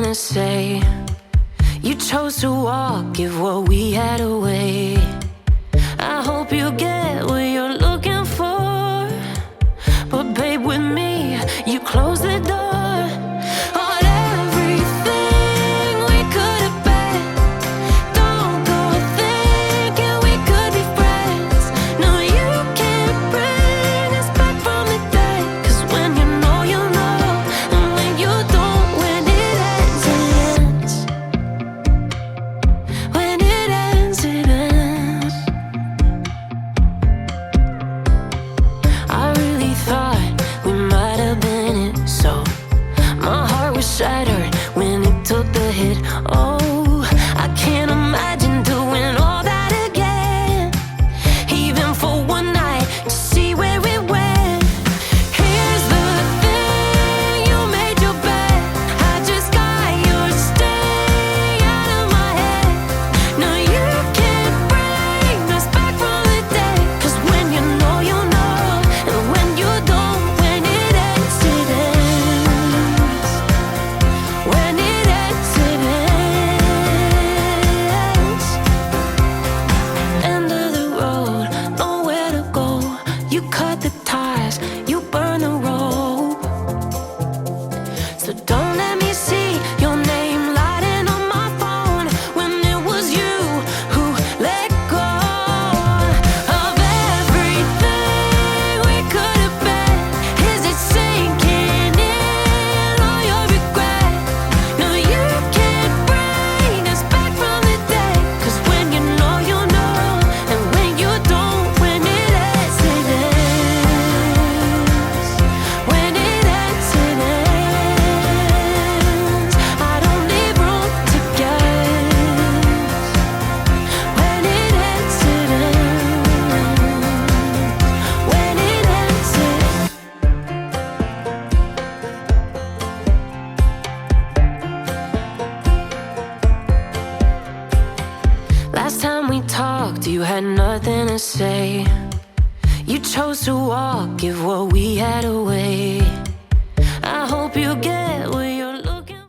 to say. You chose to walk, give what we had away. I hope you get what you're looking for, but babe, with me, you close the door. Shattered when it took the hit. Oh, I can't imagine doing all that again, even for one night, to see where it went. Here's the thing, you made your bed, I just got your stay out of my head. No, you can't bring us back from the dead, 'cause when you know, you know, and when you don't, when it ends, it ends. When it ends, it ends. End of the road, nowhere to go. You cut the ties, you burn the rope. So don't let me see your name lighting on my phone when it was you who let go of everything we could have been. Is it sinking in, all your regret? No, you can't bring us back from the dead, 'cause when you know, you know, and when you don't, when it ends, it ends. When it ends, it ends. I don't leave room to guess. When it ends, it ends. When it ends, it Last time we talked, you had nothing to say. You chose to walk, give what we had away. I hope you get